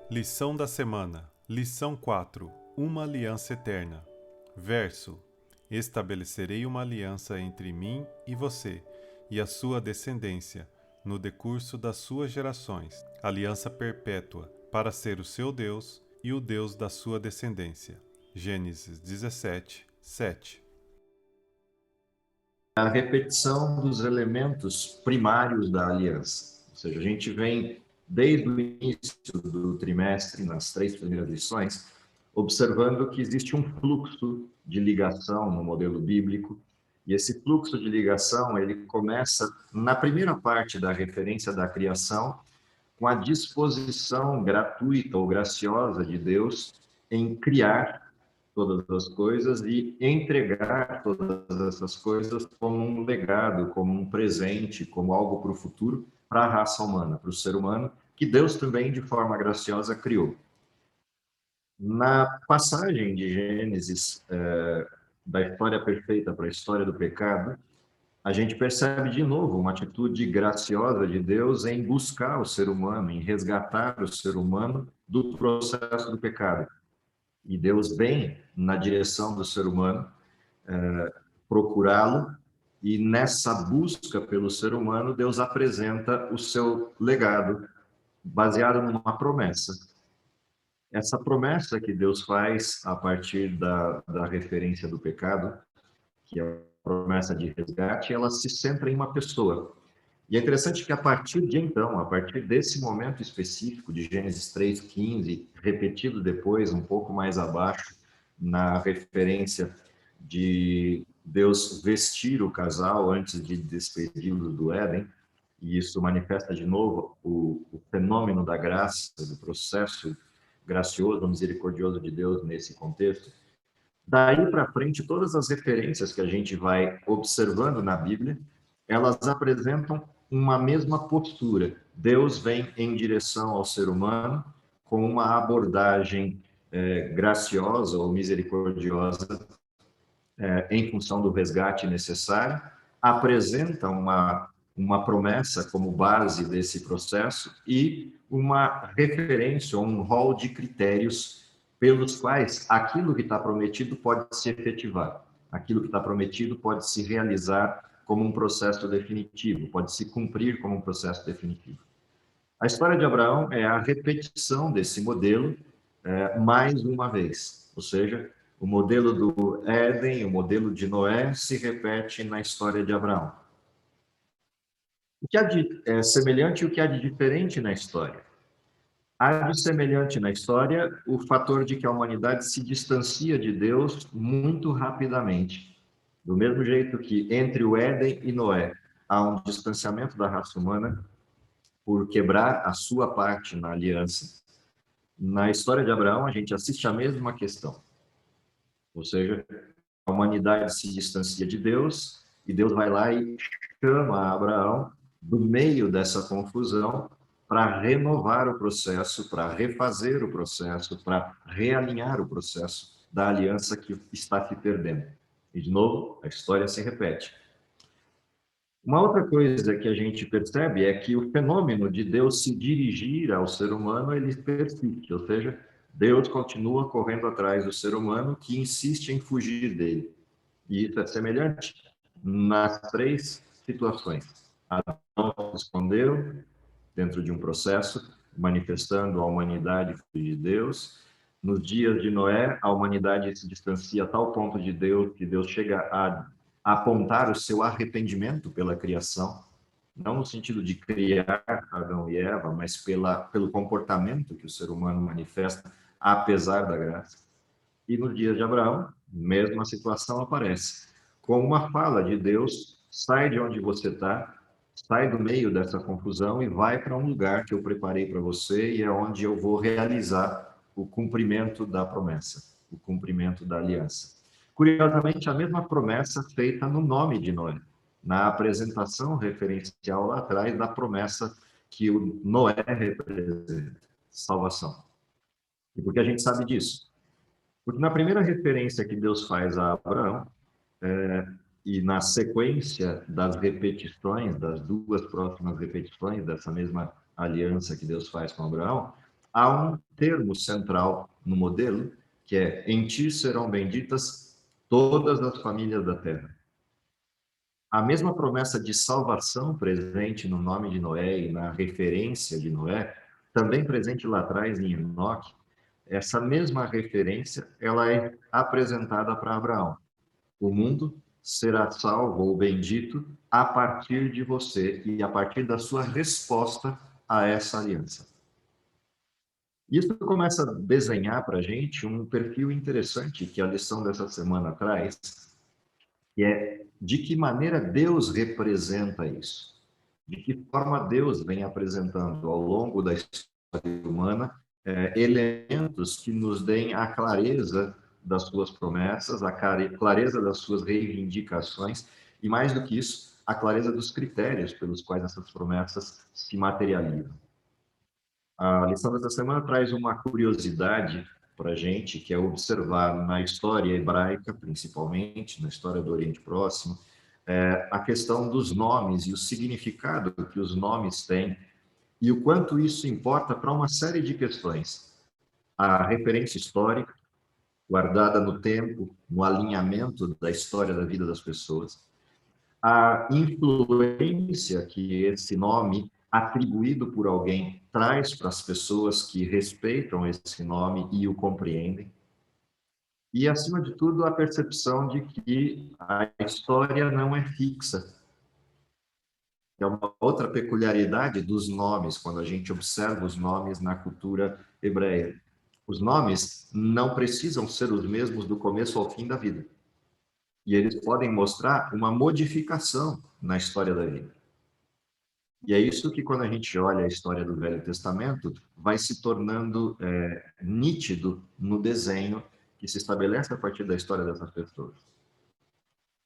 Lição da semana. Lição 4. Uma aliança eterna. Verso: Estabelecerei uma aliança entre mim e você, e a sua descendência, no decurso das suas gerações, aliança perpétua, para ser o seu Deus e o Deus da sua descendência. Gênesis 17, 7. A repetição dos elementos primários da aliança. Ou seja, a gente vem desde o início do trimestre, nas 3 primeiras lições, observando que existe um fluxo de ligação no modelo bíblico, e esse fluxo de ligação, ele começa na primeira parte da referência da criação, com a disposição gratuita ou graciosa de Deus em criar todas as coisas e entregar todas essas coisas como um legado, como um presente, como algo para o futuro, para a raça humana, para o ser humano, que Deus também, de forma graciosa, criou. Na passagem de Gênesis, da história perfeita para a história do pecado, a gente percebe de novo uma atitude graciosa de Deus em buscar o ser humano, em resgatar o ser humano do processo do pecado. E Deus vem na direção do ser humano, procurá-lo, e nessa busca pelo ser humano, Deus apresenta o seu legado, baseado numa promessa. Essa promessa que Deus faz a partir da referência do pecado, que é a promessa de resgate, ela se centra em uma pessoa. E é interessante que a partir de então, a partir desse momento específico de Gênesis 3:15, repetido depois, um pouco mais abaixo, na referência de Deus vestir o casal antes de despedi-lo do Éden, e isso manifesta de novo o fenômeno da graça, do processo gracioso, misericordioso de Deus nesse contexto. Daí para frente, todas as referências que a gente vai observando na Bíblia, elas apresentam uma mesma postura. Deus vem em direção ao ser humano com uma abordagem graciosa ou misericordiosa em função do resgate necessário, apresenta uma promessa como base desse processo e uma referência, um rol de critérios pelos quais aquilo que está prometido pode se efetivar, aquilo que está prometido pode se realizar como um processo definitivo, pode se cumprir como um processo definitivo. A história de Abraão é a repetição desse modelo mais uma vez, ou seja, o modelo do Éden, o modelo de Noé se repete na história de Abraão. O que há de semelhante e o que há de diferente na história? Há de semelhante na história o fator de que a humanidade se distancia de Deus muito rapidamente. Do mesmo jeito que entre o Éden e Noé há um distanciamento da raça humana por quebrar a sua parte na aliança, na história de Abraão a gente assiste a mesma questão. Ou seja, a humanidade se distancia de Deus e Deus vai lá e chama Abraão do meio dessa confusão para renovar o processo, para refazer o processo, para realinhar o processo da aliança que está se perdendo. E, de novo, a história se repete. Uma outra coisa que a gente percebe é que o fenômeno de Deus se dirigir ao ser humano, ele persiste, ou seja, Deus continua correndo atrás do ser humano que insiste em fugir dele. E isso é semelhante nas 3 situações. Adão se escondeu dentro de um processo, manifestando a humanidade de Deus. Nos dias de Noé, a humanidade se distancia a tal ponto de Deus que Deus chega a apontar o seu arrependimento pela criação, não no sentido de criar Adão e Eva, mas pelo comportamento que o ser humano manifesta, apesar da graça. E nos dias de Abraão, mesma situação aparece. Com uma fala de Deus, sai de onde você está, sai do meio dessa confusão e vai para um lugar que eu preparei para você e é onde eu vou realizar o cumprimento da promessa, o cumprimento da aliança. Curiosamente, a mesma promessa feita no nome de Noé, na apresentação referencial lá atrás da promessa que o Noé representa, salvação. E por que a gente sabe disso? Porque na primeira referência que Deus faz a Abraão, e na sequência das repetições, das duas próximas repetições dessa mesma aliança que Deus faz com Abraão, há um termo central no modelo, que é: em ti serão benditas todas as famílias da terra. A mesma promessa de salvação presente no nome de Noé e na referência de Noé, também presente lá atrás em Enoque, essa mesma referência, ela é apresentada para Abraão. O mundo será salvo ou bendito a partir de você e a partir da sua resposta a essa aliança. Isso começa a desenhar para a gente um perfil interessante que a lição dessa semana traz, que é de que maneira Deus representa isso. De que forma Deus vem apresentando ao longo da história humana elementos que nos deem a clareza das suas promessas, a clareza das suas reivindicações e, mais do que isso, a clareza dos critérios pelos quais essas promessas se materializam. A lição dessa semana traz uma curiosidade para a gente, que é observar na história hebraica, principalmente, na história do Oriente Próximo, a questão dos nomes e o significado que os nomes têm e o quanto isso importa para uma série de questões. A referência histórica, guardada no tempo, no alinhamento da história da vida das pessoas, a influência que esse nome, atribuído por alguém, traz para as pessoas que respeitam esse nome e o compreendem, e, acima de tudo, a percepção de que a história não é fixa. É uma outra peculiaridade dos nomes, quando a gente observa os nomes na cultura hebreia. Os nomes não precisam ser os mesmos do começo ao fim da vida. E eles podem mostrar uma modificação na história da vida. E é isso que, quando a gente olha a história do Velho Testamento, vai se tornando nítido no desenho que se estabelece a partir da história dessas pessoas.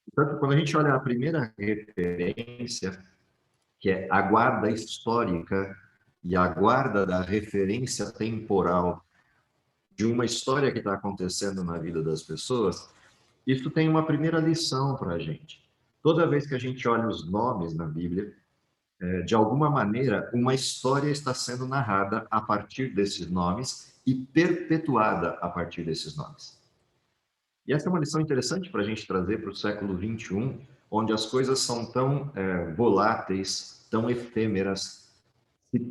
Portanto, quando a gente olha a primeira referência, que é a guarda histórica e a guarda da referência temporal de uma história que está acontecendo na vida das pessoas, isso tem uma primeira lição para a gente. Toda vez que a gente olha os nomes na Bíblia, de alguma maneira, uma história está sendo narrada a partir desses nomes e perpetuada a partir desses nomes. E essa é uma lição interessante para a gente trazer para o século XXI, onde as coisas são tão voláteis, tão efêmeras,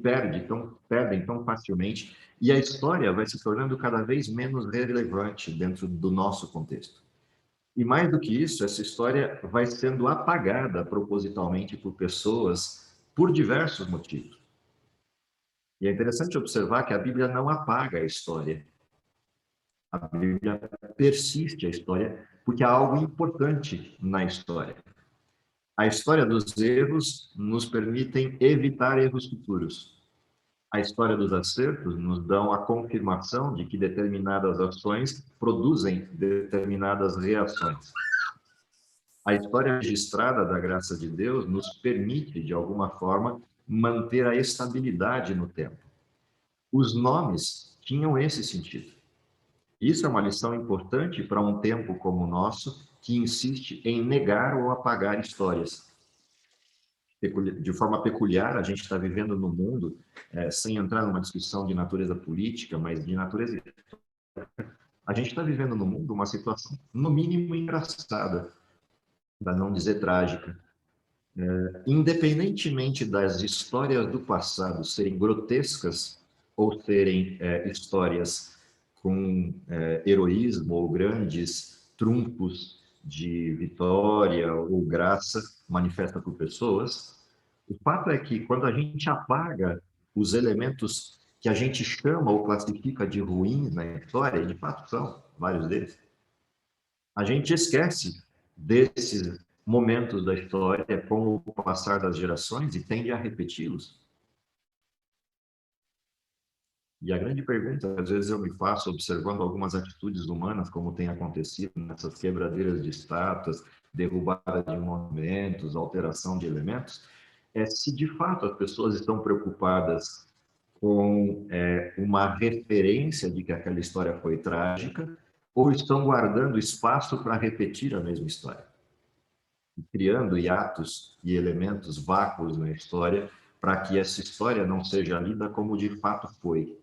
perdem tão facilmente, e a história vai se tornando cada vez menos relevante dentro do nosso contexto. E mais do que isso, essa história vai sendo apagada propositalmente por pessoas por diversos motivos. E é interessante observar que a Bíblia não apaga a história. A Bíblia persiste a história porque há algo importante na história. A história dos erros nos permitem evitar erros futuros. A história dos acertos nos dão a confirmação de que determinadas ações produzem determinadas reações. A história registrada da graça de Deus nos permite, de alguma forma, manter a estabilidade no tempo. Os nomes tinham esse sentido. Isso é uma lição importante para um tempo como o nosso, que insiste em negar ou apagar histórias. De forma peculiar, a gente está vivendo no mundo, sem entrar numa discussão de natureza política, mas de natureza... A gente está vivendo no mundo uma situação, no mínimo, engraçada, para não dizer trágica. Independentemente das histórias do passado serem grotescas ou serem histórias com heroísmo ou grandes trunfos de vitória ou graça manifesta por pessoas, o fato é que, quando a gente apaga os elementos que a gente chama ou classifica de ruins na história, e de fato são vários deles, a gente esquece desses momentos da história com o passar das gerações e tende a repeti-los. E a grande pergunta, às vezes eu me faço observando algumas atitudes humanas, como tem acontecido nessas quebradeiras de estátuas, derrubada de monumentos, alteração de elementos, é se de fato as pessoas estão preocupadas com uma referência de que aquela história foi trágica, ou estão guardando espaço para repetir a mesma história, criando hiatos e elementos vácuos na história para que essa história não seja lida como de fato foi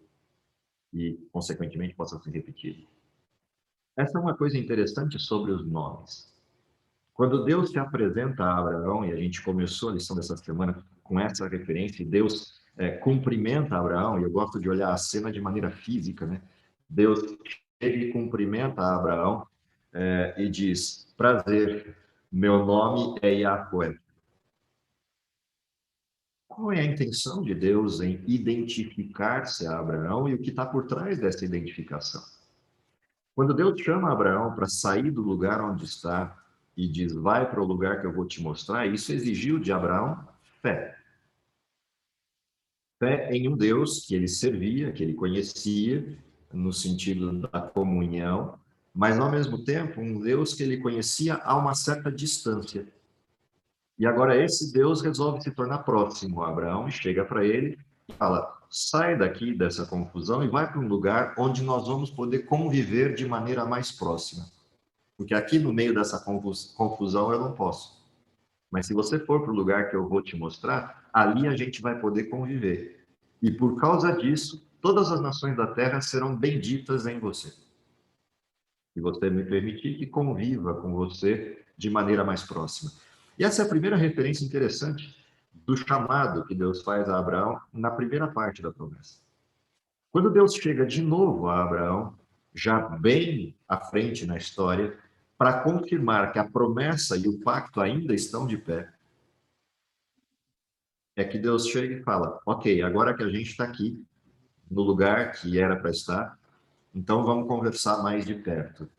e, consequentemente, possa ser repetida. Essa é uma coisa interessante sobre os nomes. Quando Deus se apresenta a Abraão, e a gente começou a lição dessa semana com essa referência, e Deus cumprimenta Abraão, e eu gosto de olhar a cena de maneira física, né? Deus chega e cumprimenta Abraão e diz: prazer, meu nome é Yahweh. Qual é a intenção de Deus em identificar-se a Abraão e o que está por trás dessa identificação? Quando Deus chama Abraão para sair do lugar onde está e diz, vai para o lugar que eu vou te mostrar, isso exigiu de Abraão fé. Fé em um Deus que ele servia, que ele conhecia, no sentido da comunhão, mas ao mesmo tempo um Deus que ele conhecia a uma certa distância. E agora esse Deus resolve se tornar próximo a Abraão e chega para ele e fala, sai daqui dessa confusão e vai para um lugar onde nós vamos poder conviver de maneira mais próxima. Porque aqui no meio dessa confusão eu não posso. Mas se você for para o lugar que eu vou te mostrar, ali a gente vai poder conviver. E por causa disso, todas as nações da terra serão benditas em você. Se você me permitir que conviva com você de maneira mais próxima. E essa é a primeira referência interessante do chamado que Deus faz a Abraão na primeira parte da promessa. Quando Deus chega de novo a Abraão, já bem à frente na história, para confirmar que a promessa e o pacto ainda estão de pé, é que Deus chega e fala, ok, agora que a gente está aqui, no lugar que era para estar, então vamos conversar mais de perto.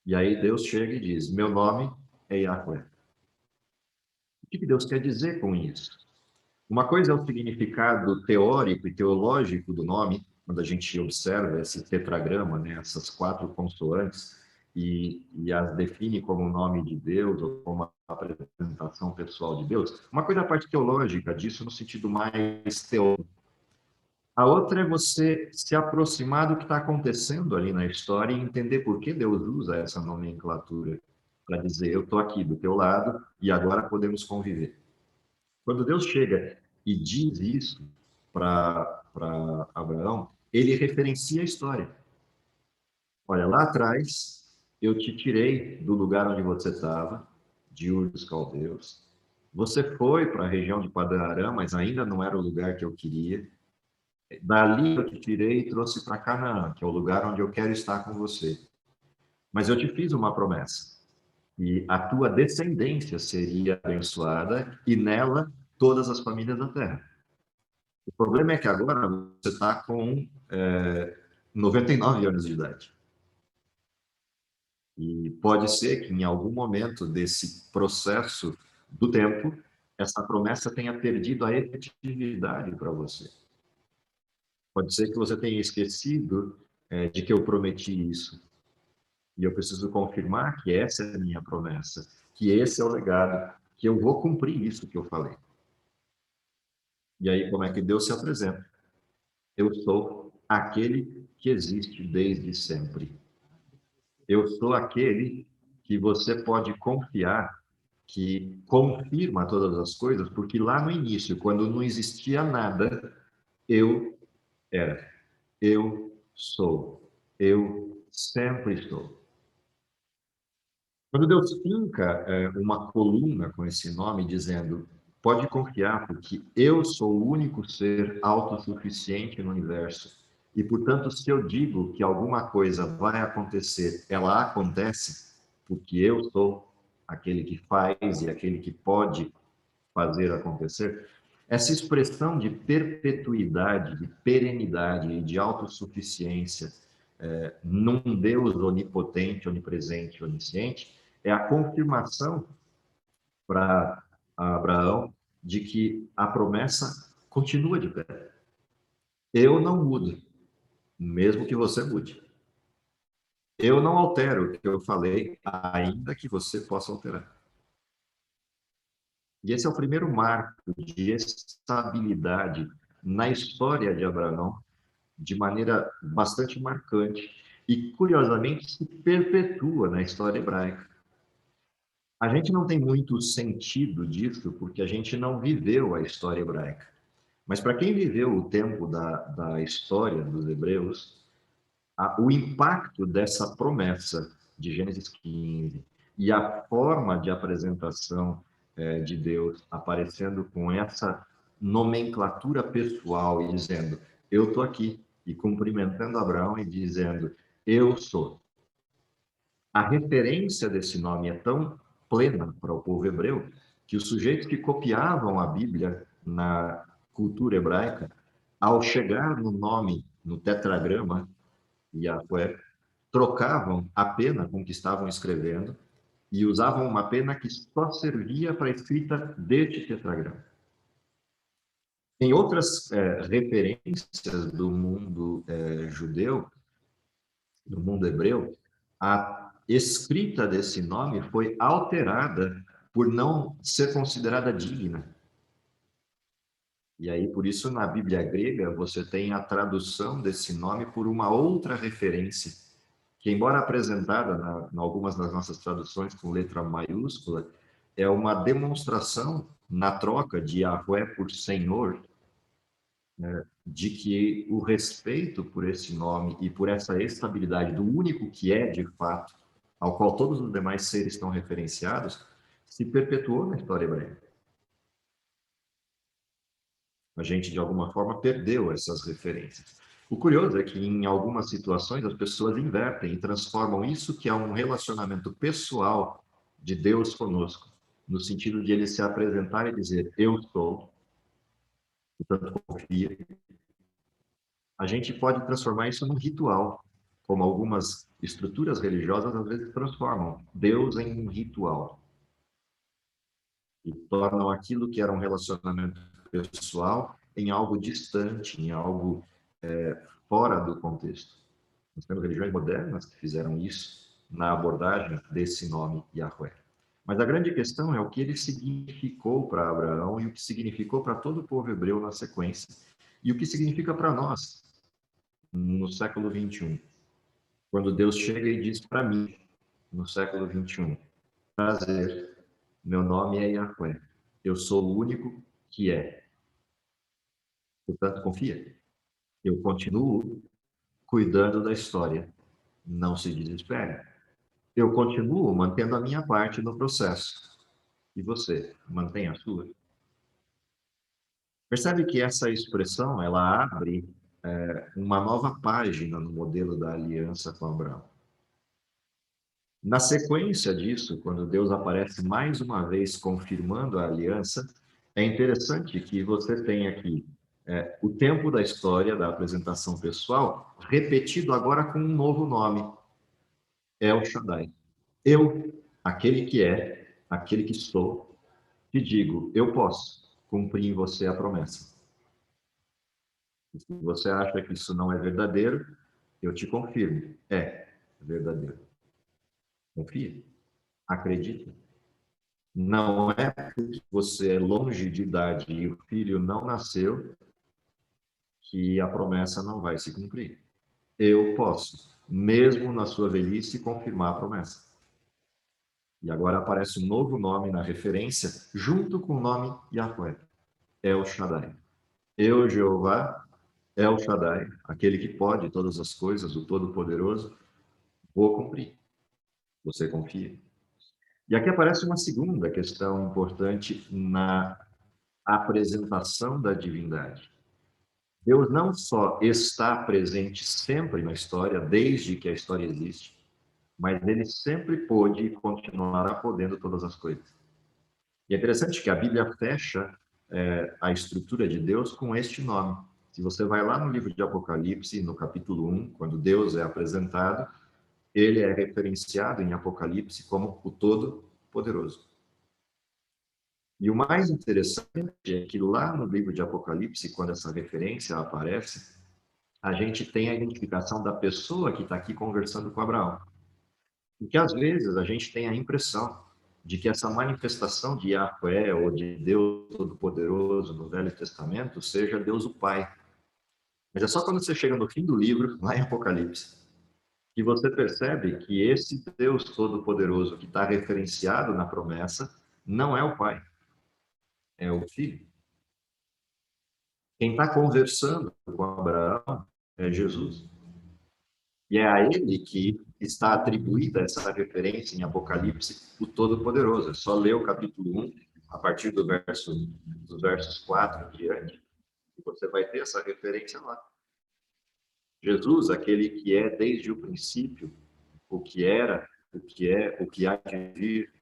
E aí Deus chega e diz, meu nome é Yahweh. O que Deus quer dizer com isso? Uma coisa é o significado teórico e teológico do nome, quando a gente observa esse tetragrama, né, essas 4 consoantes, e as define como o nome de Deus, ou como a apresentação pessoal de Deus. Uma coisa é a parte teológica disso, no sentido mais teórico. A outra é você se aproximar do que está acontecendo ali na história e entender por que Deus usa essa nomenclatura, para dizer, eu estou aqui do teu lado e agora podemos conviver. Quando Deus chega e diz isso para Abraão, ele referencia a história. Olha, lá atrás, eu te tirei do lugar onde você estava, de Ur dos Caldeus. Você foi para a região de Padã-Arã, mas ainda não era o lugar que eu queria. Dali eu te tirei e trouxe para Canaã, que é o lugar onde eu quero estar com você. Mas eu te fiz uma promessa, e a tua descendência seria abençoada, e nela todas as famílias da terra. O problema é que agora você está com 99 anos de idade. E pode ser que em algum momento desse processo do tempo, essa promessa tenha perdido a efetividade para você. Pode ser que você tenha esquecido de que eu prometi isso. E eu preciso confirmar que essa é a minha promessa, que esse é o legado, que eu vou cumprir isso que eu falei. E aí, como é que Deus se apresenta? Eu sou aquele que existe desde sempre. Eu sou aquele que você pode confiar, que confirma todas as coisas, porque lá no início, quando não existia nada, eu era. Eu sou. Eu sempre estou. Quando Deus finca uma coluna com esse nome, dizendo, pode confiar, porque eu sou o único ser autossuficiente no universo. E, portanto, se eu digo que alguma coisa vai acontecer, ela acontece, porque eu sou aquele que faz e aquele que pode fazer acontecer. Essa expressão de perpetuidade, de perenidade e de autossuficiência num Deus onipotente, onipresente, onisciente, é a confirmação para Abraão de que a promessa continua de pé. Eu não mudo, mesmo que você mude. Eu não altero o que eu falei, ainda que você possa alterar. E esse é o primeiro marco de estabilidade na história de Abraão, de maneira bastante marcante. e, curiosamente, se perpetua na história hebraica. A gente não tem muito sentido disso, porque a gente não viveu a história hebraica. Mas para quem viveu o tempo da história dos hebreus, o impacto dessa promessa de Gênesis 15 e a forma de apresentação de Deus aparecendo com essa nomenclatura pessoal e dizendo, eu estou aqui, e cumprimentando Abraão e dizendo, eu sou. A referência desse nome é tão plena para o povo hebreu que os sujeitos que copiavam a Bíblia na cultura hebraica, ao chegar no nome, no tetragrama, Yahweh, trocavam a pena com que estavam escrevendo e usavam uma pena que só servia para a escrita deste tetragrama. Em outras referências do mundo judeu, do mundo hebreu, a escrita desse nome foi alterada por não ser considerada digna. E aí, por isso, na Bíblia grega, você tem a tradução desse nome por uma outra referência, que, embora apresentada em algumas das nossas traduções com letra maiúscula, é uma demonstração na troca de Yahweh por Senhor, né, de que o respeito por esse nome e por essa estabilidade do único que é de fato, ao qual todos os demais seres estão referenciados, se perpetuou na história hebraica. A gente, de alguma forma, perdeu essas referências. O curioso é que, em algumas situações, as pessoas invertem e transformam isso que é um relacionamento pessoal de Deus conosco, no sentido de ele se apresentar e dizer, eu sou, portanto, confia. A gente pode transformar isso num ritual, como algumas estruturas religiosas às vezes transformam Deus em um ritual e tornam aquilo que era um relacionamento pessoal em algo distante, em algo fora do contexto. Nós temos religiões modernas que fizeram isso na abordagem desse nome Yahweh. Mas a grande questão é o que ele significou para Abraão e o que significou para todo o povo hebreu na sequência e o que significa para nós no século 21. Quando Deus chega e diz para mim, no século 21, prazer, meu nome é Yahweh, eu sou o único que é. Portanto, confia. Eu continuo cuidando da história. Não se desespere. Eu continuo mantendo a minha parte no processo. E você, mantém a sua? Percebe que essa expressão, ela abre uma nova página no modelo da aliança com Abraão. Na sequência disso, quando Deus aparece mais uma vez confirmando a aliança, é interessante que você tenha aqui o tempo da história da apresentação pessoal repetido agora com um novo nome, El Shaddai. Eu, aquele que é, aquele que sou, te digo, eu posso cumprir em você a promessa. E se você acha que isso não é verdadeiro, eu te confirmo, é verdadeiro. Confia, acredita. Não é porque você é longe de idade e o filho não nasceu que a promessa não vai se cumprir. Eu posso, mesmo na sua velhice, confirmar a promessa. E agora aparece um novo nome na referência, junto com o nome Yahweh, El Shaddai. Eu, Jeová, El Shaddai, aquele que pode todas as coisas, o Todo-Poderoso, vou cumprir. Você confia? E aqui aparece uma segunda questão importante na apresentação da divindade. Deus não só está presente sempre na história, desde que a história existe, mas ele sempre pôde e continuará podendo todas as coisas. E é interessante que a Bíblia fecha a estrutura de Deus com este nome. Se você vai lá no livro de Apocalipse, no capítulo 1, quando Deus é apresentado, ele é referenciado em Apocalipse como o Todo-Poderoso. E o mais interessante é que lá no livro de Apocalipse, quando essa referência aparece, a gente tem a identificação da pessoa que está aqui conversando com Abraão. Porque às vezes a gente tem a impressão de que essa manifestação de Yahweh ou de Deus Todo-Poderoso no Velho Testamento seja Deus o Pai. Mas é só quando você chega no fim do livro, lá em Apocalipse, que você percebe que esse Deus Todo-Poderoso que está referenciado na promessa não é o Pai, é o Filho. Quem está conversando com Abraão é Jesus. E é a ele que está atribuída essa referência em Apocalipse, o Todo-Poderoso. É só ler o capítulo 1, a partir dos versos 4 em diante, e você vai ter essa referência lá. Jesus, aquele que é desde o princípio, o que era, o que é, o que há de vir.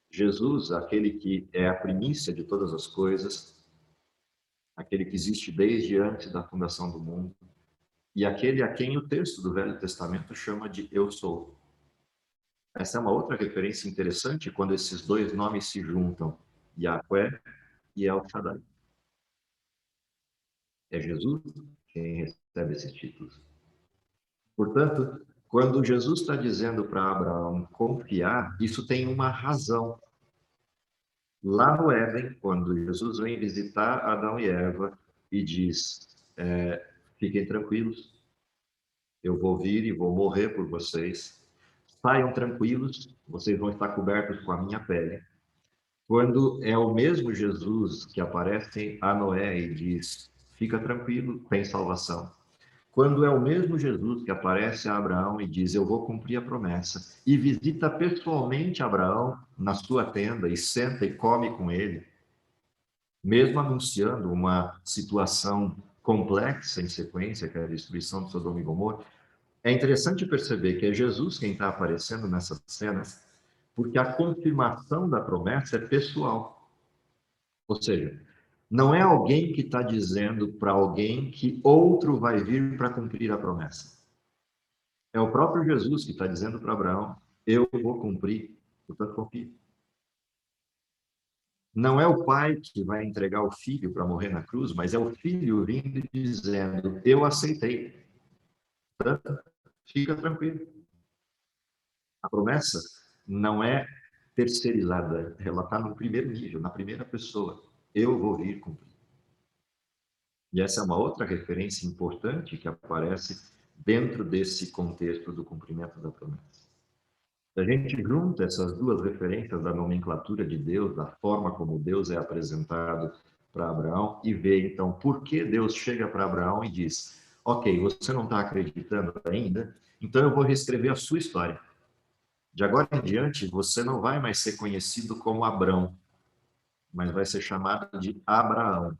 Jesus, aquele que é a primícia de todas as coisas, aquele que existe desde antes da fundação do mundo, e aquele a quem o texto do Velho Testamento chama de Eu Sou. Essa é uma outra referência interessante quando esses dois nomes se juntam, Yahweh e El Shaddai. É Jesus quem recebe esses títulos. Portanto, quando Jesus está dizendo para Abraão confiar, isso tem uma razão. Lá no Éden, quando Jesus vem visitar Adão e Eva e diz: fiquem tranquilos, eu vou vir e vou morrer por vocês. Saiam tranquilos, vocês vão estar cobertos com a minha pele. Quando é o mesmo Jesus que aparece a Noé e diz: fica tranquilo, tem salvação. Quando é o mesmo Jesus que aparece a Abraão e diz: eu vou cumprir a promessa, e visita pessoalmente Abraão na sua tenda e senta e come com ele, mesmo anunciando uma situação complexa em sequência, que é a destruição de Sodoma e Gomorra, é interessante perceber que é Jesus quem está aparecendo nessas cenas, porque a confirmação da promessa é pessoal. Ou seja, não é alguém que está dizendo para alguém que outro vai vir para cumprir a promessa. É o próprio Jesus que está dizendo para Abraão: eu vou cumprir, portanto confie. Não é o pai que vai entregar o filho para morrer na cruz, mas é o filho vindo e dizendo: eu aceitei, portanto, fica tranquilo. A promessa não é terceirizada, ela está no primeiro nível, na primeira pessoa. Eu vou vir cumprir. E essa é uma outra referência importante que aparece dentro desse contexto do cumprimento da promessa. Se a gente junta essas duas referências da nomenclatura de Deus, da forma como Deus é apresentado para Abraão, e vê então por que Deus chega para Abraão e diz: ok, você não está acreditando ainda, então eu vou reescrever a sua história. De agora em diante, você não vai mais ser conhecido como Abrão, mas vai ser chamado de Abraão.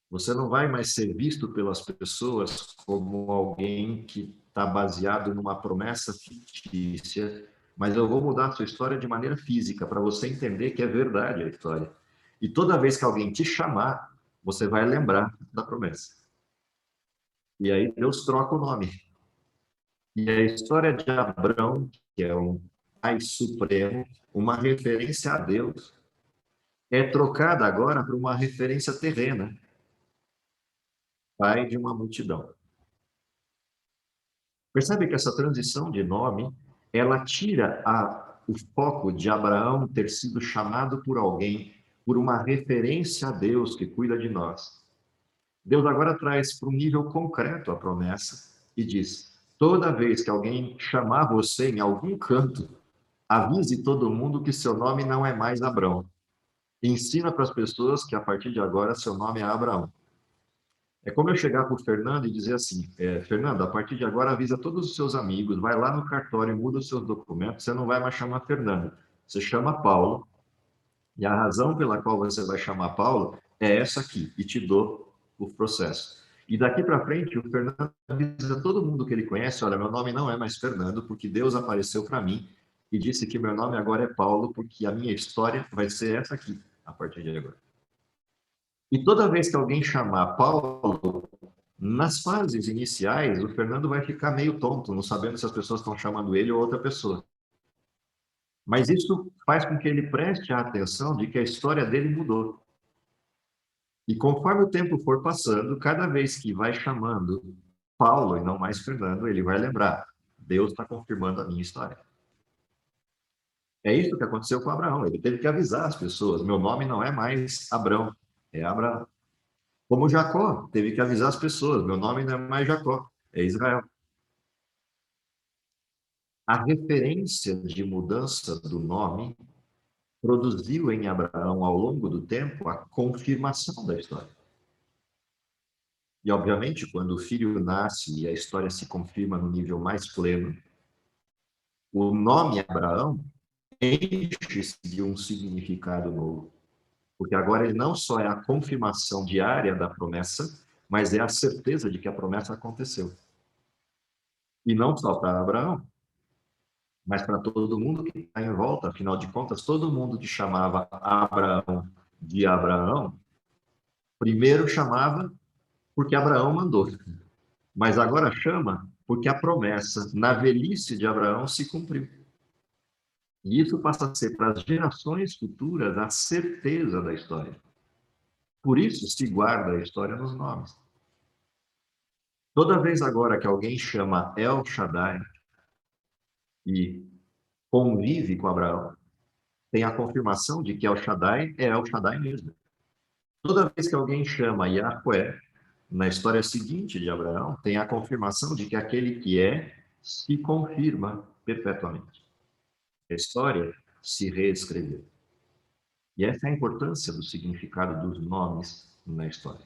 Você não vai mais ser visto pelas pessoas como alguém que está baseado numa promessa fictícia, mas eu vou mudar a sua história de maneira física, para você entender que é verdade a história. E toda vez que alguém te chamar, você vai lembrar da promessa. E aí Deus troca o nome. E a história de Abrão, que é um pai supremo, uma referência a Deus, é trocada agora por uma referência terrena, pai de uma multidão. Percebe que essa transição de nome, ela tira o foco de Abraão ter sido chamado por alguém, por uma referência a Deus que cuida de nós. Deus agora traz para um nível concreto a promessa e diz: toda vez que alguém chamar você em algum canto, avise todo mundo que seu nome não é mais Abrão. Ensina para as pessoas que a partir de agora seu nome é Abraão. É como eu chegar para o Fernando e dizer assim: Fernando, a partir de agora avisa todos os seus amigos, vai lá no cartório, muda os seus documentos, você não vai mais chamar Fernando, você chama Paulo, e a razão pela qual você vai chamar Paulo é essa aqui, e te dou o processo. E daqui para frente, o Fernando avisa todo mundo que ele conhece: olha, meu nome não é mais Fernando, porque Deus apareceu para mim e disse que meu nome agora é Paulo, porque a minha história vai ser essa aqui, a partir de agora. E toda vez que alguém chamar Paulo, nas fases iniciais, o Fernando vai ficar meio tonto, não sabendo se as pessoas estão chamando ele ou outra pessoa. Mas isso faz com que ele preste a atenção de que a história dele mudou. E conforme o tempo for passando, cada vez que vai chamando Paulo e não mais Fernando, ele vai lembrar: Deus está confirmando a minha história. É isso que aconteceu com Abraão. Ele teve que avisar as pessoas: meu nome não é mais Abrão, é Abraão. Como Jacó teve que avisar as pessoas: meu nome não é mais Jacó, é Israel. A referência de mudança do nome produziu em Abraão, ao longo do tempo, a confirmação da história. E, obviamente, quando o filho nasce e a história se confirma no nível mais pleno, o nome Abraão enche-se de um significado novo. Porque agora ele não só é a confirmação diária da promessa, mas é a certeza de que a promessa aconteceu. E não só para Abraão, mas para todo mundo que está em volta. Afinal de contas, todo mundo que chamava Abraão de Abraão, primeiro chamava porque Abraão mandou, mas agora chama porque a promessa na velhice de Abraão se cumpriu. E isso passa a ser para as gerações futuras a certeza da história. Por isso se guarda a história nos nomes. Toda vez agora que alguém chama El Shaddai e convive com Abraão, tem a confirmação de que El Shaddai é El Shaddai mesmo. Toda vez que alguém chama Yahweh, na história seguinte de Abraão, tem a confirmação de que aquele que é se confirma perpetuamente. A história se reescreveu. E essa é a importância do significado dos nomes na história.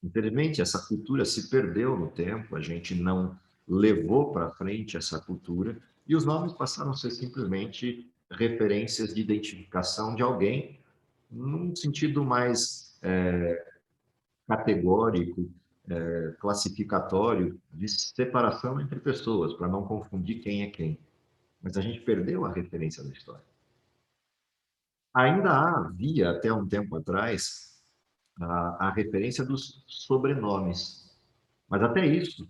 Infelizmente, essa cultura se perdeu no tempo, a gente não levou para frente essa cultura, e os nomes passaram a ser simplesmente referências de identificação de alguém, num sentido mais categórico, classificatório, de separação entre pessoas, para não confundir quem é quem. Mas a gente perdeu a referência da história. Ainda havia, até um tempo atrás, a referência dos sobrenomes. Mas até isso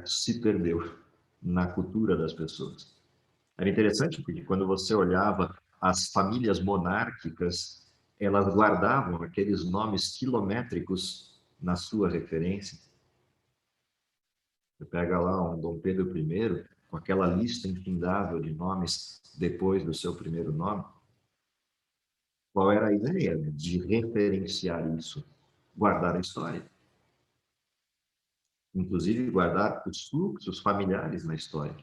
se perdeu na cultura das pessoas. Era interessante porque quando você olhava as famílias monárquicas, elas guardavam aqueles nomes quilométricos na sua referência. Você pega lá um Dom Pedro I, com aquela lista infindável de nomes depois do seu primeiro nome. Qual era a ideia de referenciar isso? Guardar a história. Inclusive, guardar os fluxos familiares na história.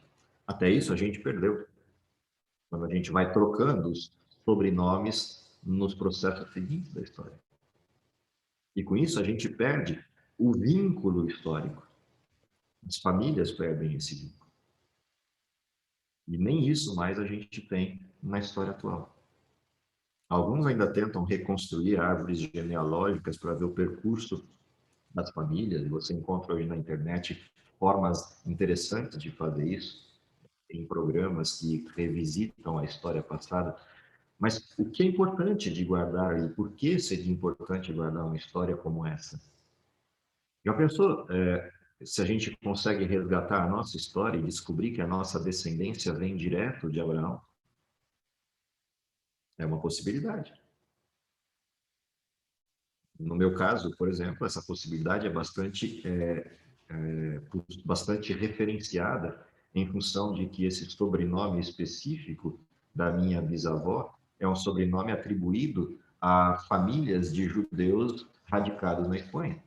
Até isso a gente perdeu. Quando a gente vai trocando os sobrenomes nos processos seguintes da história. E com isso a gente perde o vínculo histórico. As famílias perdem esse vínculo. E nem isso mais a gente tem na história atual. Alguns ainda tentam reconstruir árvores genealógicas para ver o percurso das famílias. Você encontra hoje na internet formas interessantes de fazer isso. Tem programas que revisitam a história passada. Mas o que é importante de guardar e por que seria importante guardar uma história como essa? Já pensou se a gente consegue resgatar a nossa história e descobrir que a nossa descendência vem direto de Abraão? É uma possibilidade. No meu caso, por exemplo, essa possibilidade é bastante referenciada em função de que esse sobrenome específico da minha bisavó é um sobrenome atribuído a famílias de judeus radicados na Espanha,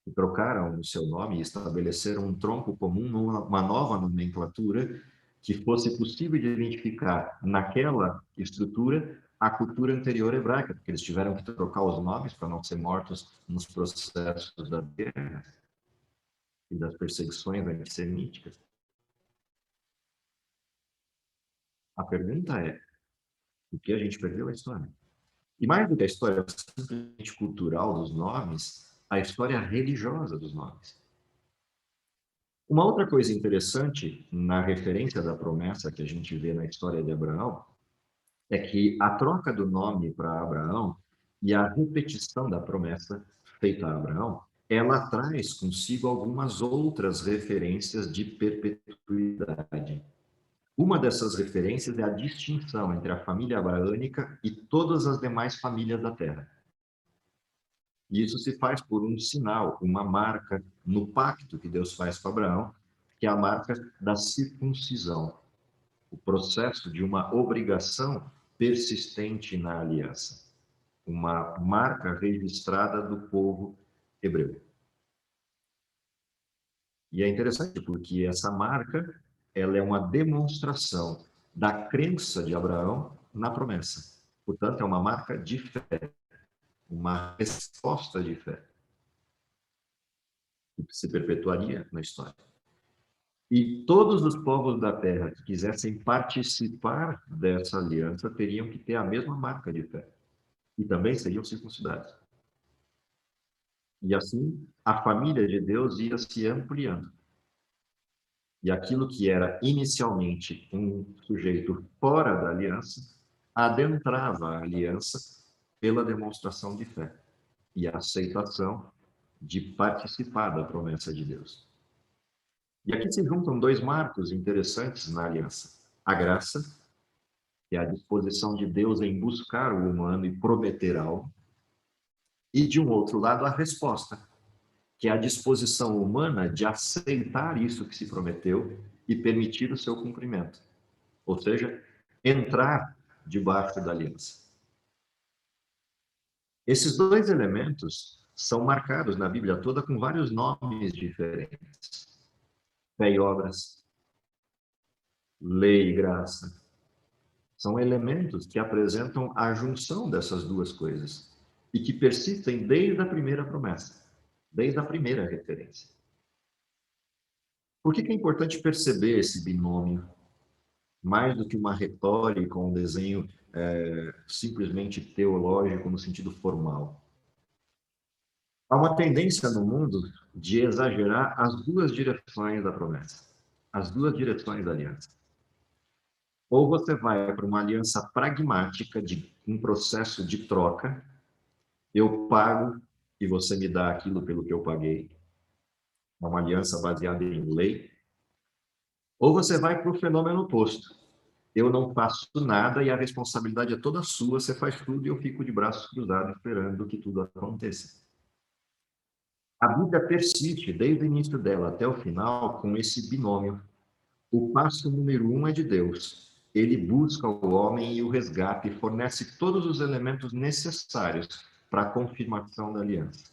que trocaram o seu nome e estabeleceram um tronco comum numa nova nomenclatura que fosse possível de identificar naquela estrutura a cultura anterior hebraica, porque eles tiveram que trocar os nomes para não ser mortos nos processos da guerra e das perseguições antissemíticas. A pergunta é, por que a gente perdeu a história? E mais do que a história simplesmente cultural dos nomes, a história religiosa dos nomes. Uma outra coisa interessante na referência da promessa que a gente vê na história de Abraão é que a troca do nome para Abraão e a repetição da promessa feita a Abraão, ela traz consigo algumas outras referências de perpetuidade. Uma dessas referências é a distinção entre a família abraânica e todas as demais famílias da Terra. E isso se faz por um sinal, uma marca no pacto que Deus faz com Abraão, que é a marca da circuncisão, o processo de uma obrigação persistente na aliança, uma marca registrada do povo hebreu. E é interessante porque essa marca ela é uma demonstração da crença de Abraão na promessa. Portanto, é uma marca de fé, uma resposta de fé, que se perpetuaria na história. E todos os povos da terra que quisessem participar dessa aliança teriam que ter a mesma marca de fé. E também seriam circuncidados. E assim, a família de Deus ia se ampliando. E aquilo que era inicialmente um sujeito fora da aliança, adentrava a aliança pela demonstração de fé e a aceitação de participar da promessa de Deus. E aqui se juntam dois marcos interessantes na aliança: a graça, que é a disposição de Deus em buscar o humano e prometer algo, e de um outro lado a resposta, que é a disposição humana de aceitar isso que se prometeu e permitir o seu cumprimento, ou seja, entrar debaixo da aliança. Esses dois elementos são marcados na Bíblia toda com vários nomes diferentes: fé e obras, lei e graça. São elementos que apresentam a junção dessas duas coisas e que persistem desde a primeira promessa, desde a primeira referência. Por que é importante perceber esse binômio? Mais do que uma retórica, um desenho simplesmente teológico no sentido formal. Há uma tendência no mundo de exagerar as duas direções da promessa, as duas direções da aliança. Ou você vai para uma aliança pragmática de um processo de troca, eu pago e você me dá aquilo pelo que eu paguei, é uma aliança baseada em lei. Ou você vai para o fenômeno oposto, eu não faço nada e a responsabilidade é toda sua, você faz tudo e eu fico de braços cruzados esperando que tudo aconteça. A Bíblia persiste, desde o início dela até o final, com esse binômio. O passo número 1 é de Deus. Ele busca o homem e o resgata e fornece todos os elementos necessários para a confirmação da aliança.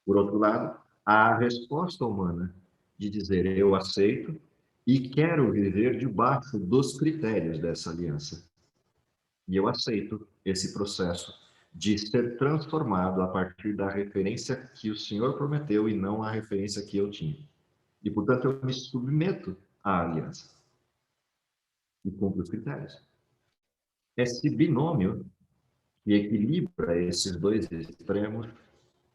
Por outro lado, há a resposta humana de dizer: eu aceito e quero viver debaixo dos critérios dessa aliança. E eu aceito esse processo de ser transformado a partir da referência que o Senhor prometeu e não a referência que eu tinha. E, portanto, eu me submeto à aliança e cumpro os critérios. Esse binômio que equilibra esses dois extremos,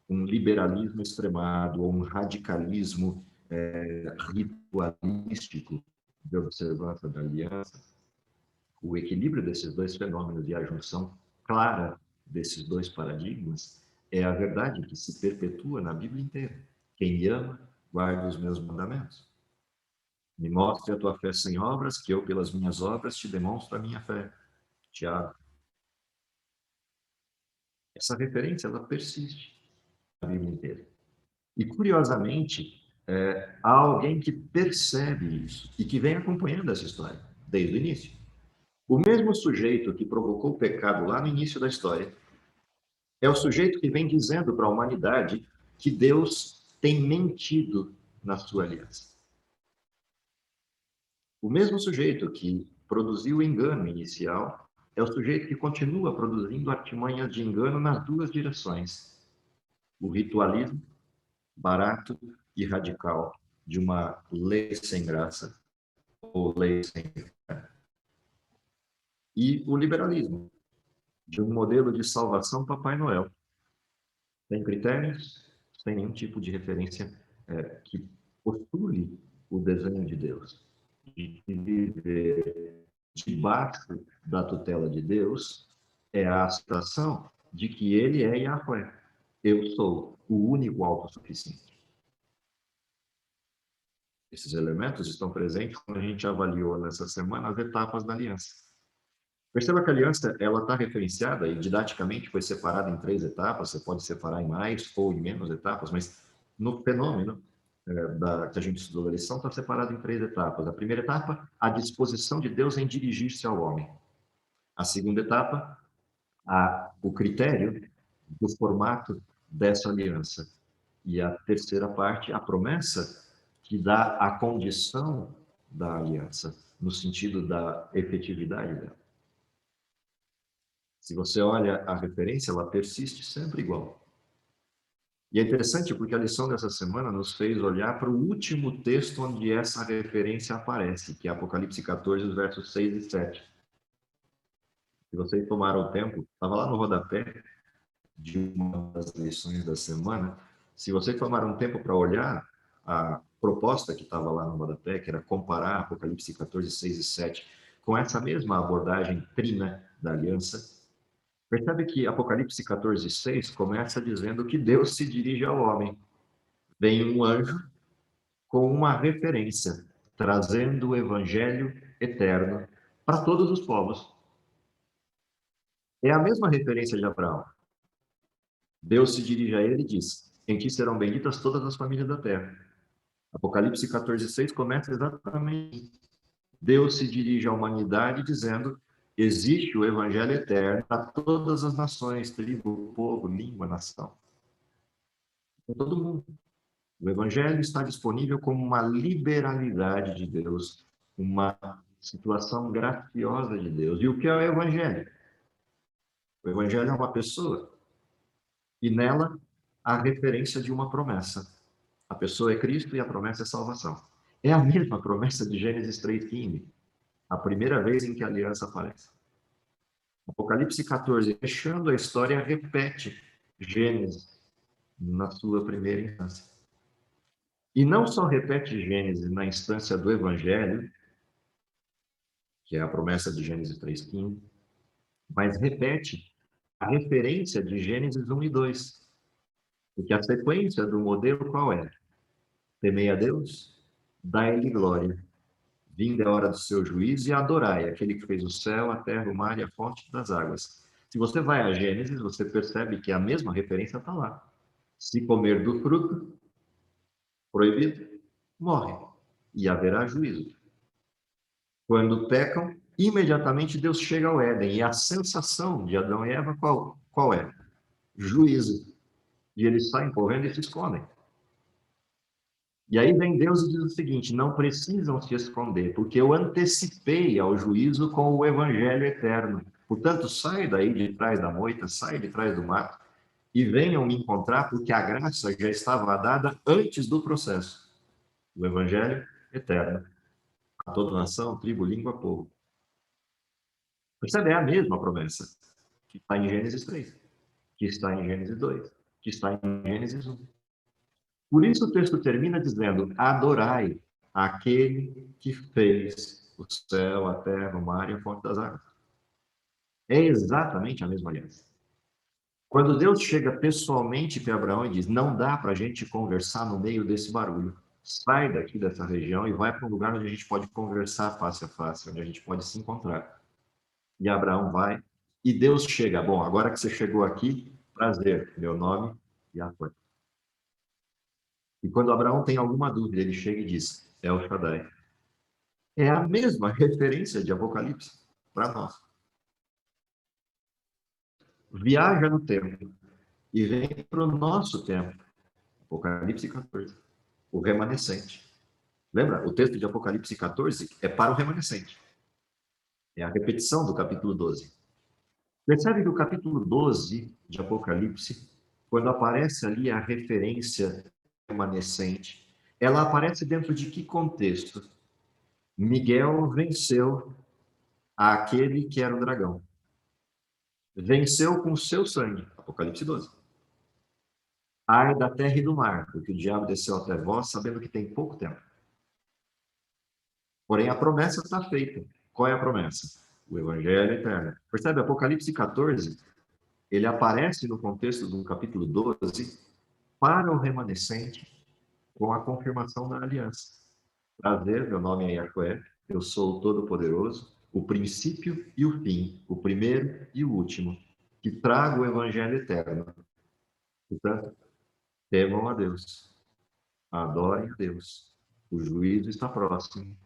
um liberalismo extremado ou um radicalismo ritualístico de observância da aliança, o equilíbrio desses dois fenômenos e a junção clara desses dois paradigmas é a verdade que se perpetua na Bíblia inteira. Quem me ama, guarda os meus mandamentos. Me mostre a tua fé sem obras, que eu, pelas minhas obras, te demonstro a minha fé. Tiago. Essa referência, ela persiste na Bíblia inteira. E, curiosamente, há alguém que percebe isso e que vem acompanhando essa história desde o início. O mesmo sujeito que provocou o pecado lá no início da história é o sujeito que vem dizendo para a humanidade que Deus tem mentido na sua aliança. O mesmo sujeito que produziu o engano inicial é o sujeito que continua produzindo artimanhas de engano nas duas direções. O ritualismo barato e radical de uma lei sem graça ou lei sem fé. E o liberalismo de um modelo de salvação Papai Noel, sem critérios, sem nenhum tipo de referência que postule o desenho de Deus. E viver debaixo da tutela de Deus é a aceitação de que Ele é Yahweh. Eu sou o único autossuficiente. Esses elementos estão presentes quando a gente avaliou nessa semana as etapas da aliança. Perceba que a aliança ela está referenciada e didaticamente foi separada em 3 etapas. Você pode separar em mais ou em menos etapas, mas no fenômeno que a gente estudou da lição está separado em 3 etapas. A primeira etapa, a disposição de Deus em dirigir-se ao homem. A segunda etapa, o critério do formato dessa aliança. E a terceira parte, a promessa que dá a condição da aliança, no sentido da efetividade dela. Se você olha a referência, ela persiste sempre igual. E é interessante porque a lição dessa semana nos fez olhar para o último texto onde essa referência aparece, que é Apocalipse 14, versos 6 e 7. Se vocês tomaram o tempo, estava lá no rodapé de uma das lições da semana. Se vocês tomaram um tempo para olhar a proposta que estava lá no rodapé, que era comparar Apocalipse 14, 6 e 7 com essa mesma abordagem trina da aliança, percebe que Apocalipse 14, 6 começa dizendo que Deus se dirige ao homem. Vem um anjo com uma referência, trazendo o evangelho eterno para todos os povos. É a mesma referência de Abraão. Deus se dirige a ele e diz: em ti serão benditas todas as famílias da terra. Apocalipse 14, 6 começa exatamente. Deus se dirige à humanidade dizendo: existe o evangelho eterno para todas as nações, tribo, povo, língua, nação. Para todo mundo. O evangelho está disponível como uma liberalidade de Deus, uma situação graciosa de Deus. E o que é o evangelho? O evangelho é uma pessoa e nela a referência de uma promessa. A pessoa é Cristo e a promessa é salvação. É a mesma promessa de Gênesis 3,15, a primeira vez em que a aliança aparece. Apocalipse 14, fechando a história, repete Gênesis na sua primeira instância. E não só repete Gênesis na instância do Evangelho, que é a promessa de Gênesis 3,15, mas repete a referência de Gênesis 1 e 2. Porque a sequência do modelo qual é? Temei a Deus, dai-lhe glória. Vinda é a hora do seu juízo e adorai aquele que fez o céu, a terra, o mar e a fonte das águas. Se você vai a Gênesis, você percebe que a mesma referência está lá. Se comer do fruto proibido, morre e haverá juízo. Quando pecam, imediatamente Deus chega ao Éden e a sensação de Adão e Eva qual é? Juízo. E eles saem correndo e se escondem. E aí vem Deus e diz o seguinte: não precisam se esconder, porque eu antecipei ao juízo com o evangelho eterno. Portanto, saia daí de trás da moita, saia de trás do mato e venham me encontrar, porque a graça já estava dada antes do processo. O evangelho eterno. A toda nação, tribo, língua, povo. Percebe? É a mesma promessa que está em Gênesis 3, que está em Gênesis 2, que está em Gênesis 1. Por isso o texto termina dizendo: adorai aquele que fez o céu, a terra, o mar e a fonte das águas. É exatamente a mesma aliança. Quando Deus chega pessoalmente para Abraão e diz: não dá para a gente conversar no meio desse barulho, sai daqui dessa região e vai para um lugar onde a gente pode conversar face a face, onde a gente pode se encontrar. E Abraão vai, e Deus chega: bom, agora que você chegou aqui, prazer, meu nome e a coisa. E quando Abraão tem alguma dúvida, ele chega e diz: El Shaddai. É a mesma referência de Apocalipse para nós. Viaja no tempo e vem para o nosso tempo. Apocalipse 14. O remanescente. Lembra? O texto de Apocalipse 14 é para o remanescente. É a repetição do capítulo 12. Percebe que o capítulo 12 de Apocalipse, quando aparece ali a referência remanescente, ela aparece dentro de que contexto? Miguel venceu aquele que era o dragão. Venceu com o seu sangue. Apocalipse 12. Ai da terra e do mar, porque o diabo desceu até vós, sabendo que tem pouco tempo. Porém, a promessa está feita. Qual é a promessa? O evangelho eterno. Percebe? Apocalipse 14, ele aparece no contexto do capítulo 12 para o remanescente com a confirmação da aliança. Prazer, meu nome é Yahweh, eu sou o Todo-Poderoso, o princípio e o fim, o primeiro e o último, que trago o evangelho eterno. Portanto, temam a Deus, adorem a Deus. O juízo está próximo,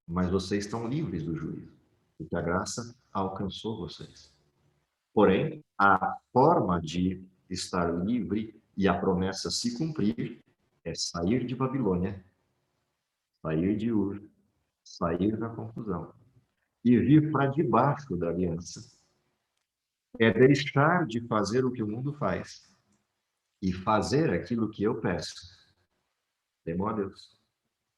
mas vocês estão livres do juízo, porque a graça alcançou vocês. Porém, a forma de estar livre e a promessa se cumprir é sair de Babilônia, sair de Ur, sair da confusão e vir para debaixo da aliança. É deixar de fazer o que o mundo faz e fazer aquilo que eu peço. Temam a Deus,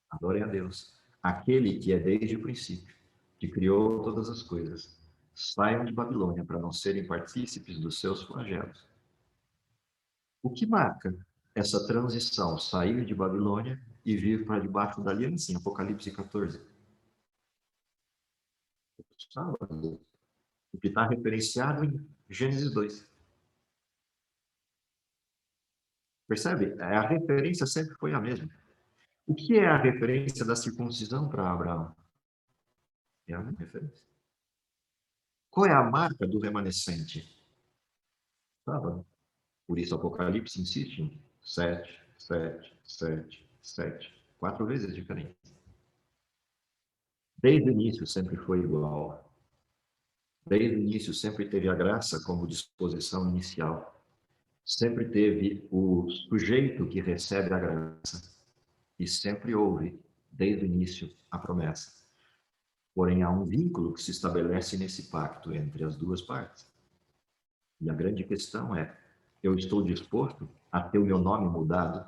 adorem a Deus, aquele que é desde o princípio, que criou todas as coisas. Saiam de Babilônia para não serem partícipes dos seus flagelos. O que marca essa transição, sair de Babilônia e vir para debaixo da aliança, em Apocalipse 14? O que está referenciado em Gênesis 2. Percebe? A referência sempre foi a mesma. O que é a referência da circuncisão para Abraão? É a mesma referência. Qual é a marca do remanescente? Sábado. Por isso Apocalipse insiste em 7, 7, 7, 7. 4 vezes diferente. Desde o início sempre foi igual. Desde o início sempre teve a graça como disposição inicial. Sempre teve o sujeito que recebe a graça. E sempre houve, desde o início, a promessa. Porém, há um vínculo que se estabelece nesse pacto entre as duas partes. E a grande questão é: eu estou disposto a ter o meu nome mudado?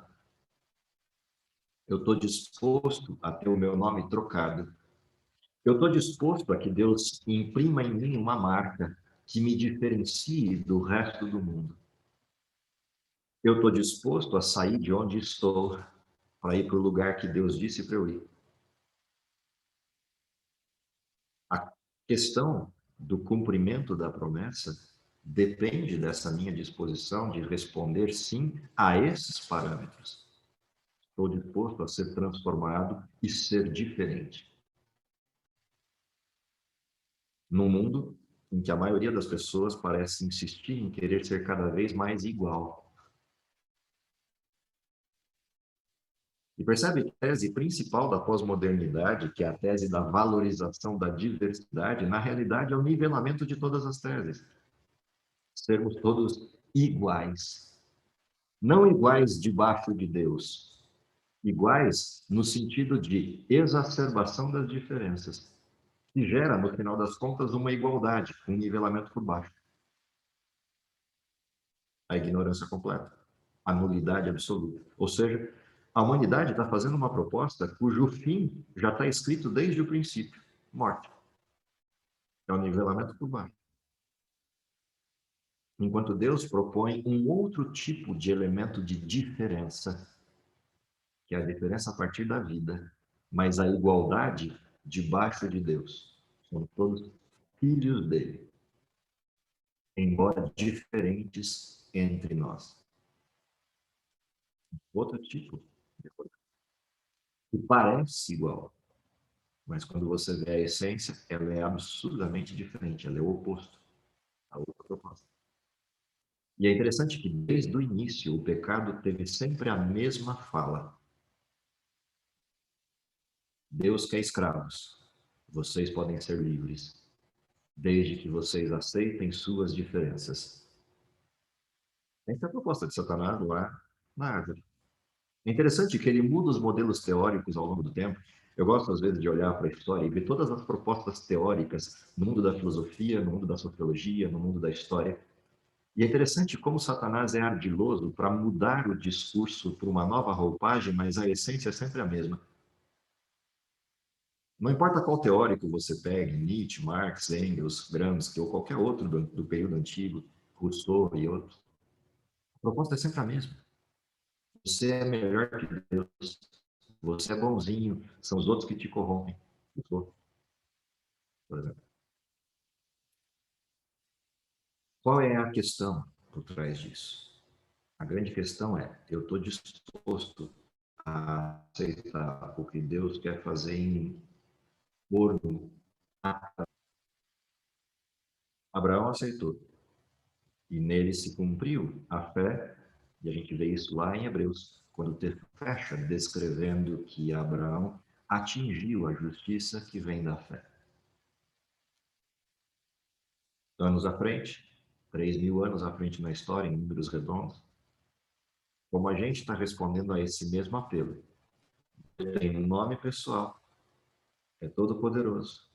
Eu estou disposto a ter o meu nome trocado? Eu estou disposto a que Deus imprima em mim uma marca que me diferencie do resto do mundo? Eu estou disposto a sair de onde estou para ir para o lugar que Deus disse para eu ir? A questão do cumprimento da promessa depende dessa minha disposição de responder sim a esses parâmetros. Estou disposto a ser transformado e ser diferente. Num mundo em que a maioria das pessoas parece insistir em querer ser cada vez mais igual. E percebe que a tese principal da pós-modernidade, que é a tese da valorização da diversidade, na realidade é o nivelamento de todas as teses. Sermos todos iguais. Não iguais debaixo de Deus, iguais no sentido de exacerbação das diferenças, que gera, no final das contas, uma igualdade, um nivelamento por baixo. A ignorância completa, a nulidade absoluta. Ou seja, a humanidade está fazendo uma proposta cujo fim já está escrito desde o princípio: morte. É o nivelamento por baixo. Enquanto Deus propõe um outro tipo de elemento de diferença, que é a diferença a partir da vida, mas a igualdade debaixo de Deus. Somos todos filhos dele, embora diferentes entre nós. Outro tipo de coisa que parece igual, mas quando você vê a essência, ela é absurdamente diferente, ela é o oposto à outra proposta. E é interessante que desde o início o pecado teve sempre a mesma fala: Deus quer escravos, vocês podem ser livres, desde que vocês aceitem suas diferenças. Essa é a proposta de Satanás lá na árvore. É interessante que ele muda os modelos teóricos ao longo do tempo. Eu gosto, às vezes, de olhar para a história e ver todas as propostas teóricas no mundo da filosofia, no mundo da sociologia, no mundo da história. E é interessante como Satanás é ardiloso para mudar o discurso para uma nova roupagem, mas a essência é sempre a mesma. Não importa qual teórico você pegue, Nietzsche, Marx, Engels, Gramsci ou qualquer outro do período antigo, Rousseau e outros, a proposta é sempre a mesma. Você é melhor que Deus, você é bonzinho, são os outros que te corrompem. Por exemplo. Qual é a questão por trás disso? A grande questão é: eu estou disposto a aceitar o que Deus quer fazer em mim, por mim. Abraão aceitou, e nele se cumpriu a fé, e a gente vê isso lá em Hebreus, quando o texto fecha descrevendo que Abraão atingiu a justiça que vem da fé. Anos à frente, 3.000 anos à frente na história, em números redondos, como a gente está respondendo a esse mesmo apelo. Tem um nome pessoal, é todo-poderoso,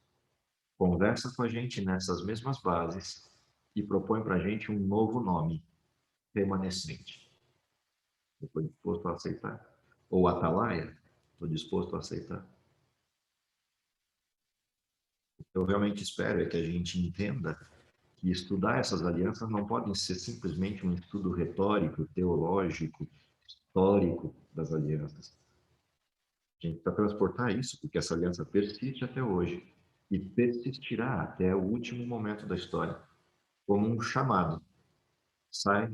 conversa com a gente nessas mesmas bases e propõe para a gente um novo nome, remanescente. Estou disposto a aceitar. Ou Atalaia, estou disposto a aceitar. Eu realmente espero é que a gente entenda que estudar essas alianças não pode ser simplesmente um estudo retórico, teológico, histórico das alianças. A gente precisa transportar isso, porque essa aliança persiste até hoje e persistirá até o último momento da história, como um chamado. Sai,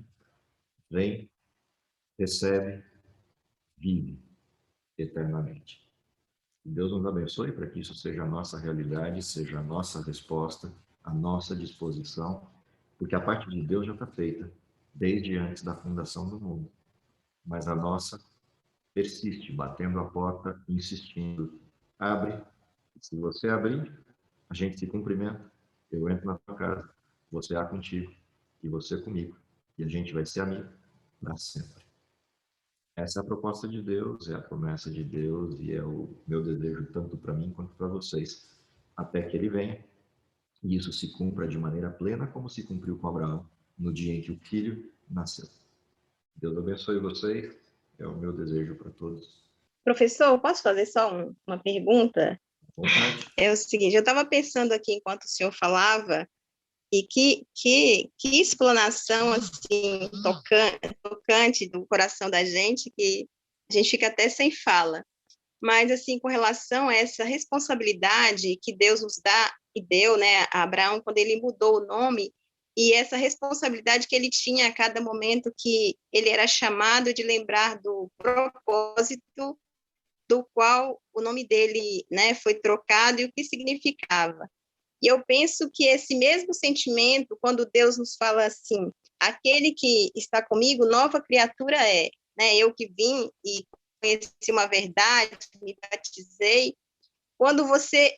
vem, recebe, vive eternamente. Que Deus nos abençoe para que isso seja a nossa realidade, seja a nossa resposta, a nossa disposição, porque a parte de Deus já está feita desde antes da fundação do mundo. Mas a nossa persiste, batendo a porta, insistindo. Abre. Se você abrir, a gente se cumprimenta. Eu entro na tua casa, você há contigo e você comigo. E a gente vai ser amigo para sempre. Essa é a proposta de Deus, é a promessa de Deus e é o meu desejo tanto para mim quanto para vocês, até que ele venha e isso se cumpra de maneira plena, como se cumpriu com Abraão no dia em que o filho nasceu. Deus abençoe vocês, é o meu desejo para todos. Professor, posso fazer só uma pergunta? Vontade. É o seguinte, eu estava pensando aqui enquanto o senhor falava, e que explanação assim tocante do coração da gente, que a gente fica até sem fala. Mas assim, com relação a essa responsabilidade que Deus nos dá e deu, né, a Abraão quando ele mudou o nome, e essa responsabilidade que ele tinha a cada momento que ele era chamado de lembrar do propósito do qual o nome dele, né, foi trocado e o que significava. E eu penso que esse mesmo sentimento, quando Deus nos fala assim, aquele que está comigo, nova criatura é, né? Eu que vim e conheci uma verdade, me batizei. Quando você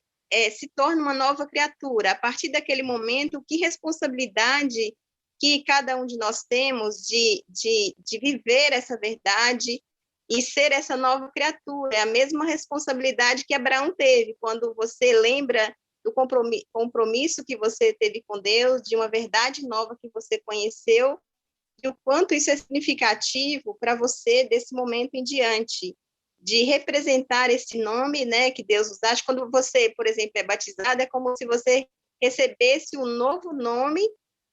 se torna uma nova criatura, a partir daquele momento, que responsabilidade que cada um de nós temos de viver essa verdade e ser essa nova criatura. É a mesma responsabilidade que Abraão teve, quando você lembra do compromisso que você teve com Deus, de uma verdade nova que você conheceu, e o quanto isso é significativo para você desse momento em diante, de representar esse nome, né, que Deus nos dá. Quando você, por exemplo, é batizado, é como se você recebesse um novo nome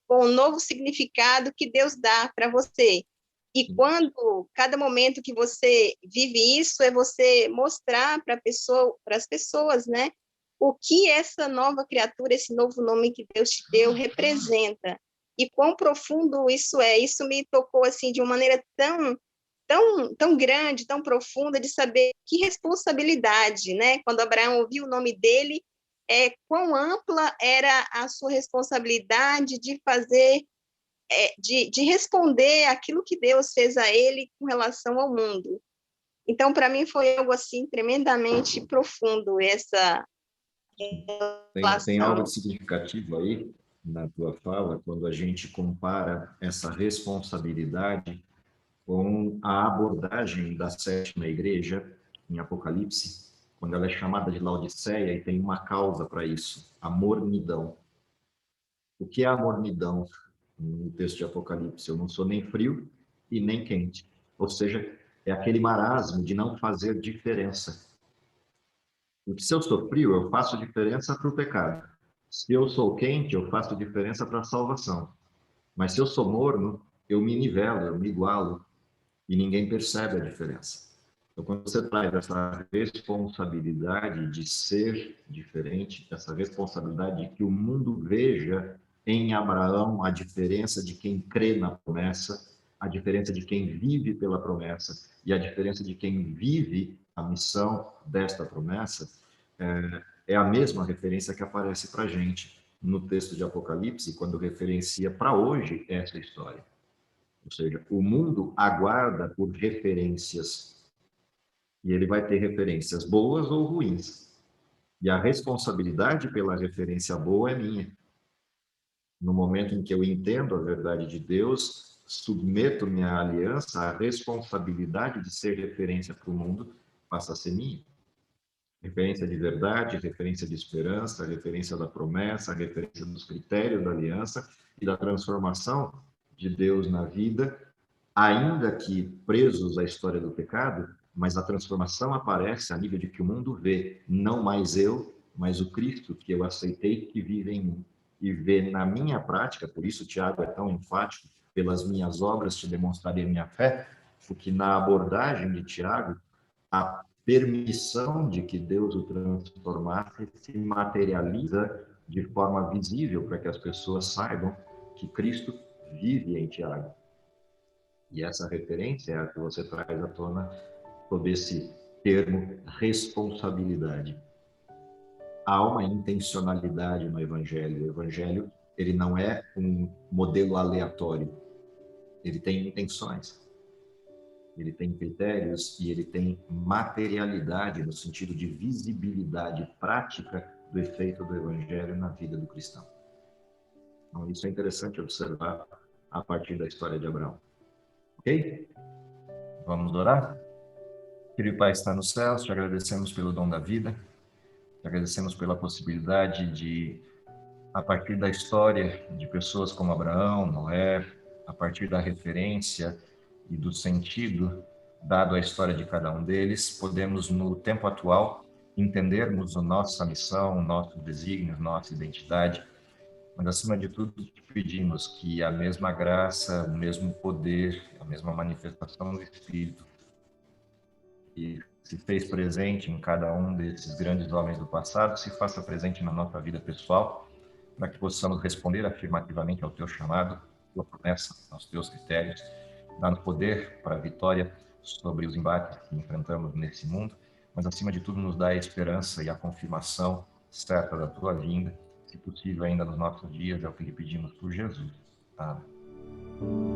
com um novo significado que Deus dá para você. E quando, cada momento que você vive isso, é você mostrar para as pessoas, né, o que essa nova criatura, esse novo nome que Deus te deu, representa. E quão profundo isso é. Isso me tocou, assim, de uma maneira tão grande, tão profunda, de saber que responsabilidade, né? Quando Abraão ouviu o nome dele, quão ampla era a sua responsabilidade de fazer, de responder aquilo que Deus fez a ele com relação ao mundo. Então, para mim, foi algo, assim, tremendamente profundo, essa Tem algo de significativo aí na tua fala, quando a gente compara essa responsabilidade com a abordagem da sétima igreja em Apocalipse, quando ela é chamada de Laodiceia e tem uma causa para isso, a mornidão. O que é a mornidão no texto de Apocalipse? Eu não sou nem frio e nem quente. Ou seja, é aquele marasmo de não fazer diferença. Porque se eu sou frio, eu faço diferença para o pecado. Se eu sou quente, eu faço diferença para a salvação. Mas se eu sou morno, eu me nivelo, eu me igualo e ninguém percebe a diferença. Então, quando você traz essa responsabilidade de ser diferente, essa responsabilidade de que o mundo veja em Abraão a diferença de quem crê na promessa, a diferença de quem vive pela promessa e a diferença de quem vive a missão desta promessa, é a mesma referência que aparece para a gente no texto de Apocalipse, quando referencia para hoje essa história. Ou seja, o mundo aguarda por referências, e ele vai ter referências boas ou ruins. E a responsabilidade pela referência boa é minha. No momento em que eu entendo a verdade de Deus, submeto minha aliança, a responsabilidade de ser referência para o mundo passa a ser minha. Referência de verdade, referência de esperança, referência da promessa, referência dos critérios da aliança e da transformação de Deus na vida, ainda que presos à história do pecado, mas a transformação aparece a nível de que o mundo vê, não mais eu, mas o Cristo que eu aceitei que vive em mim. E vê na minha prática, por isso Tiago é tão enfático, pelas minhas obras te demonstrarei a minha fé, porque na abordagem de Tiago, a permissão de que Deus o transformasse se materializa de forma visível para que as pessoas saibam que Cristo vive em Tiago. E essa referência é a que você traz à tona sobre esse termo responsabilidade. Há uma intencionalidade no Evangelho. O Evangelho, ele não é um modelo aleatório. Ele tem intenções, ele tem critérios e ele tem materialidade no sentido de visibilidade prática do efeito do Evangelho na vida do cristão. Então, isso é interessante observar a partir da história de Abraão. Ok? Vamos orar? Querido Pai, está nos céus, te agradecemos pelo dom da vida, te agradecemos pela possibilidade de, a partir da história de pessoas como Abraão, Noé, a partir da referência e do sentido dado à história de cada um deles, podemos, no tempo atual, entendermos a nossa missão, nosso desígnio, nossa identidade, mas, acima de tudo, te pedimos que a mesma graça, o mesmo poder, a mesma manifestação do Espírito que se fez presente em cada um desses grandes homens do passado, se faça presente na nossa vida pessoal, para que possamos responder afirmativamente ao teu chamado, à tua promessa, aos teus critérios, dando poder para a vitória sobre os embates que enfrentamos nesse mundo, mas, acima de tudo, nos dá a esperança e a confirmação certa da tua vinda, se possível ainda nos nossos dias, é o que lhe pedimos por Jesus. Amém.